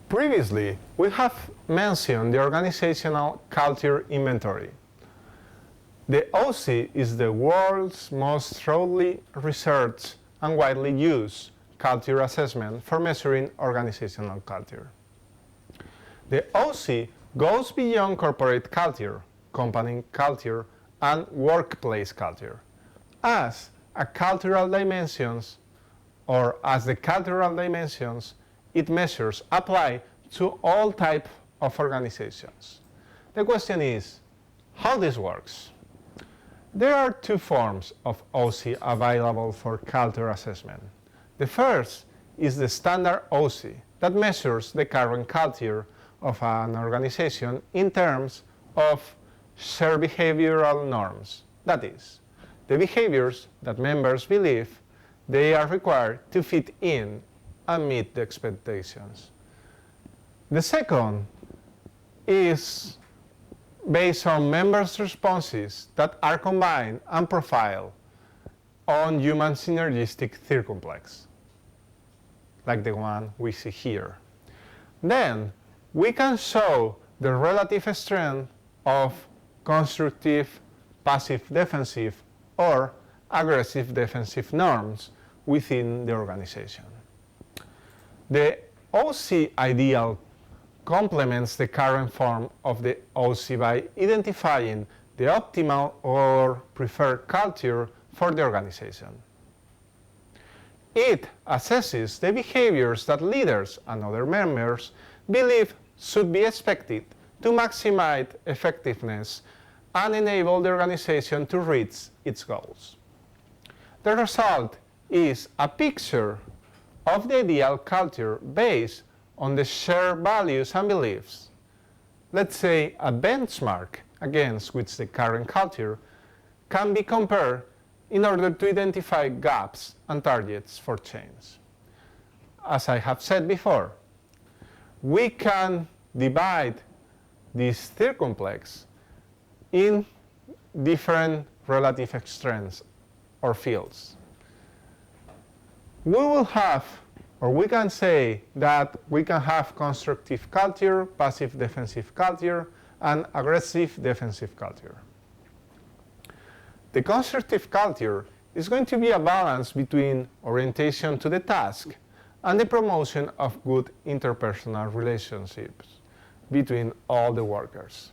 Previously, we have mentioned the organizational culture inventory. The OSI is the world's most thoroughly researched and widely used culture assessment for measuring organizational culture. The OSI goes beyond corporate culture, company culture, and workplace culture, as the cultural dimensions it measures apply to all types of organizations. The question is, how this works? There are two forms of OSI available for culture assessment. The first is the standard OSI that measures the current culture of an organization in terms of shared behavioral norms. That is, the behaviors that members believe they are required to fit in and meet the expectations. The second is based on members' responses that are combined and profiled on human synergistic circumplex, like the one we see here. Then we can show the relative strength of constructive, passive defensive, or aggressive defensive norms within the organization. The OSI ideal complements the current form of the OSI by identifying the optimal or preferred culture for the organization. It assesses the behaviors that leaders and other members believe should be expected to maximize effectiveness and enable the organization to reach its goals. The result is a picture of the ideal culture based on the shared values and beliefs. Let's say a benchmark against which the current culture can be compared in order to identify gaps and targets for change. As I have said before, we can divide this circumplex in different relative strengths or fields. We can say that we can have constructive culture, passive defensive culture, and aggressive defensive culture. The constructive culture is going to be a balance between orientation to the task and the promotion of good interpersonal relationships between all the workers.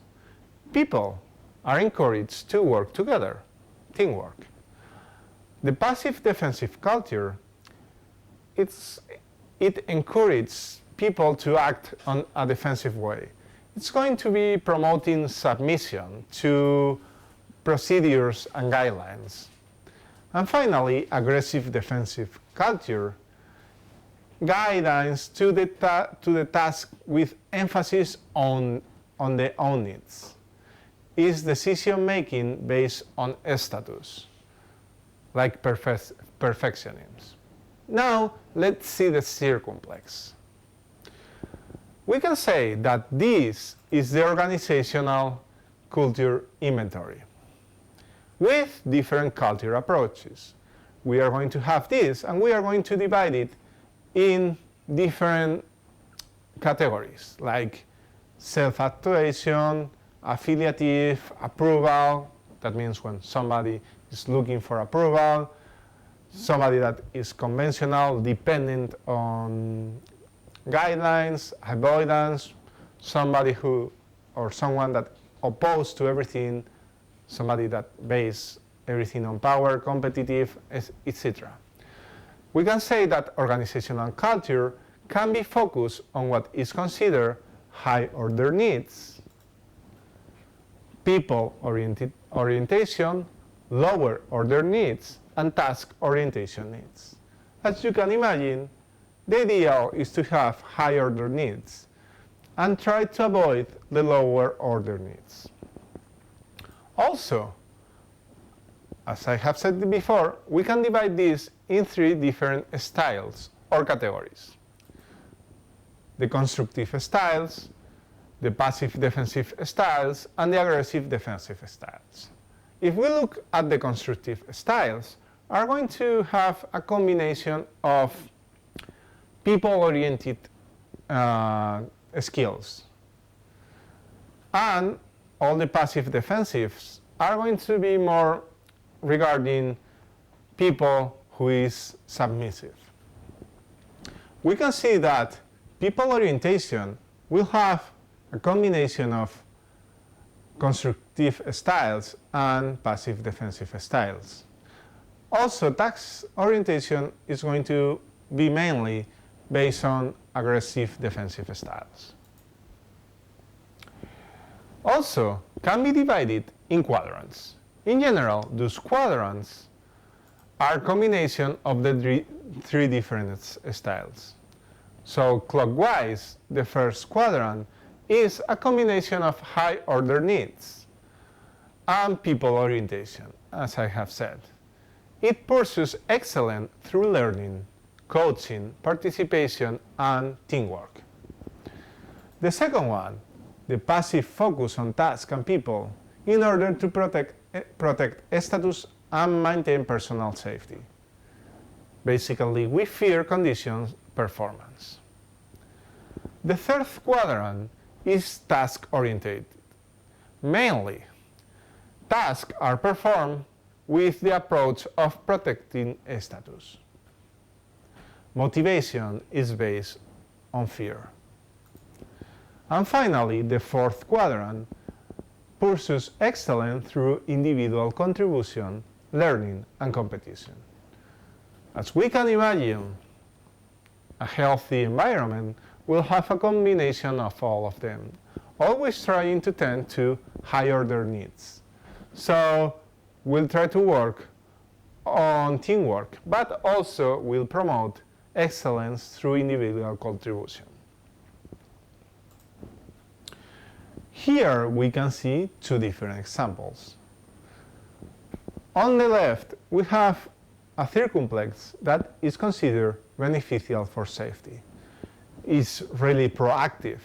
People are encouraged to work together, teamwork. The passive defensive culture, it encourages people to act on a defensive way. It's going to be promoting submission to procedures and guidelines. And finally, aggressive defensive culture, guidance to the task with emphasis on the own needs, is decision-making based on status, like perfectionism. Now, let's see the circumplex. We can say that this is the organizational culture inventory with different culture approaches. We are going to have this, and we are going to divide it in different categories, like self-actuation, affiliative, approval. That means when somebody is looking for approval, somebody that is conventional, dependent on guidelines, avoidance, somebody or someone that opposed to everything, somebody that bases everything on power, competitive, etc. We can say that organizational culture can be focused on what is considered high-order needs, people-orientation, lower-order needs, and task-orientation needs. As you can imagine, the ideal is to have high-order needs and try to avoid the lower-order needs. Also, as I have said before, we can divide this in 3 different styles or categories. The constructive styles, the passive defensive styles, and the aggressive defensive styles. if we look at the constructive styles, are going to have a combination of people-oriented skills. And all the passive defensives are going to be more regarding people who is submissive. We can see that people orientation will have a combination of constructive styles and passive defensive styles. Also, task orientation is going to be mainly based on aggressive defensive styles. Also, can be divided in quadrants. In general, those quadrants are combination of the three different styles. So clockwise, the first quadrant is a combination of high order needs and people orientation, as I have said. It pursues excellence through learning, coaching, participation, and teamwork. The second one, the passive focus on tasks and people in order to protect status and maintain personal safety. Basically, we fear conditions performance. The third quadrant is task-oriented. Mainly, tasks are performed with the approach of protecting status. Motivation is based on fear. And finally, the fourth quadrant pursues excellence through individual contribution, learning, and competition. As we can imagine, a healthy environment will have a combination of all of them, always trying to tend to high-order needs. So we'll try to work on teamwork, but also will promote excellence through individual contribution. Here we can see two different examples. On the left, we have a circumplex that is considered beneficial for safety. It's really proactive,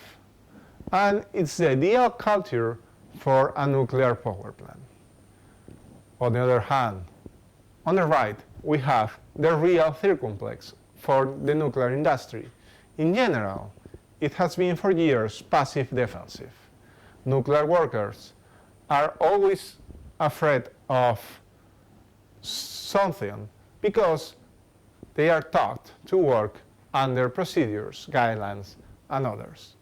and it's the ideal culture for a nuclear power plant. On the other hand, on the right, we have the real circumplex for the nuclear industry. In general, it has been for years passive defensive. Nuclear workers are always afraid of something because they are taught to work under procedures, guidelines, and others.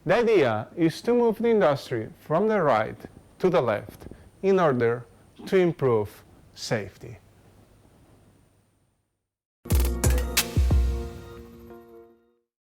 The idea is to move the industry from the right to the left in order to improve safety.